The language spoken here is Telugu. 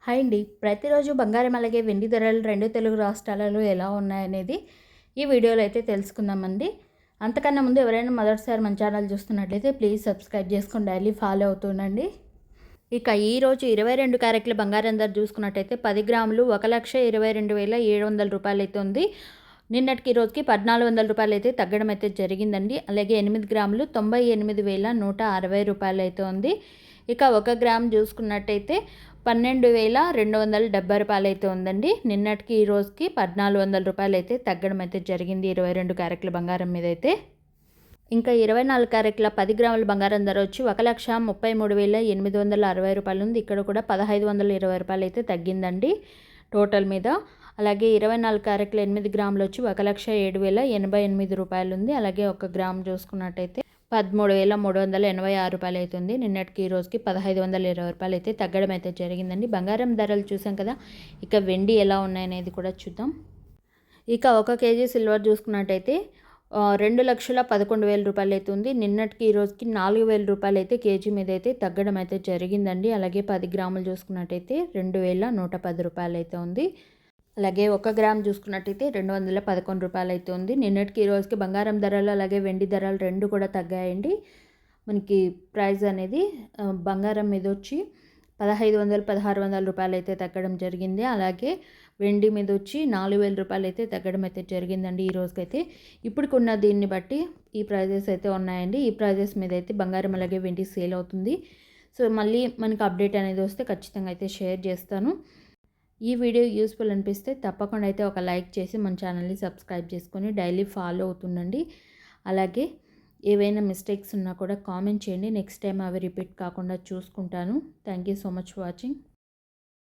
హాయ్ అండి. ప్రతిరోజు బంగారం అలాగే వెండి ధరలు రెండు తెలుగు రాష్ట్రాలలో ఎలా ఉన్నాయనేది ఈ వీడియోలో అయితే తెలుసుకుందామండి. అంతకన్నా ముందు ఎవరైనా మొదటిసారి మన ఛానల్ చూస్తున్నట్లయితే ప్లీజ్ సబ్స్క్రైబ్ చేసుకొని డైలీ ఫాలో అవుతుండండి. ఇక ఈరోజు 22 క్యారెట్ల బంగారం ధర చూసుకున్నట్టయితే 10 గ్రాములు 1,22,700 రూపాయలు అయితే ఉంది. నిన్నటికి రోజుకి 1,400 రూపాయలు అయితే తగ్గడం అయితే జరిగిందండి. అలాగే 8 గ్రాములు 98,160 రూపాయలు అయితే ఉంది. ఇక 1 గ్రామ్ చూసుకున్నట్టయితే 12,270 రూపాయలు అయితే ఉందండి. నిన్నటికి ఈ రోజుకి 1,400 రూపాయలు అయితే తగ్గడం అయితే జరిగింది 22 క్యారెట్ల బంగారం మీద అయితే. ఇంకా 24 క్యారెట్ల 10 గ్రాముల బంగారం ధర వచ్చి 1,33,860 రూపాయలు ఉంది. ఇక్కడ కూడా 1,520 రూపాయలు అయితే తగ్గిందండి టోటల్ మీద. అలాగే 24 క్యారెట్ల 8 గ్రాములు వచ్చి 1,07,088 రూపాయలు ఉంది. అలాగే 1 గ్రామ్ చూసుకున్నట్టయితే 13,386 రూపాయలు అవుతుంది. నిన్నటికి ఈ రోజుకి 1,520 రూపాయలు అయితే తగ్గడం అయితే జరిగిందండి. బంగారం ధరలు చూసాం కదా. ఇక వెండి ఎలా ఉన్నాయనేది కూడా చూద్దాం. ఇక 1 కేజీ సిల్వర్ చూసుకున్నట్టయితే 2,11,000 రూపాయలు అయితే ఉంది. నిన్నటికి ఈ రోజుకి 4,000 రూపాయలు అయితే కేజీ మీద అయితే తగ్గడం అయితే జరిగిందండి. అలాగే 10 గ్రాములు చూసుకున్నట్టయితే 2,110 రూపాయలు అయితే ఉంది. అలాగే 1 గ్రామ్ చూసుకున్నట్టయితే 211 రూపాయలు అయితే ఉంది. నిన్నటికి ఈ రోజుకి బంగారం ధరలు అలాగే వెండి ధరలు రెండు కూడా తగ్గాయండి. మనకి ప్రైస్ అనేది బంగారం మీద వచ్చి 1,500-1,600 రూపాయలు అయితే తగ్గడం జరిగింది. అలాగే వెండి మీద వచ్చి 4,000 రూపాయలు అయితే తగ్గడం అయితే జరిగిందండి ఈ రోజుకైతే. ఇప్పుడుకున్న దీన్ని బట్టి ఈ ప్రైజెస్ అయితే ఉన్నాయండి. ఈ ప్రైజెస్ మీద అయితే బంగారం అలాగే వెండి సేల్ అవుతుంది. సో మళ్ళీ మనకి అప్డేట్ అనేది వస్తే ఖచ్చితంగా అయితే షేర్ చేస్తాను. ఈ వీడియో యూస్ఫుల్ అనిపిస్తే తప్పకుండా అయితే ఒక లైక్ చేసి మన ఛానల్ని సబ్స్క్రైబ్ చేసుకొని డైలీ ఫాలో అవుతుండండి. అలాగే ఏవైనా మిస్టేక్స్ ఉన్నా కూడా కామెంట్ చేయండి. నెక్స్ట్ టైం అవి రిపీట్ కాకుండా చూసుకుంటాను. Thank you so much for watching.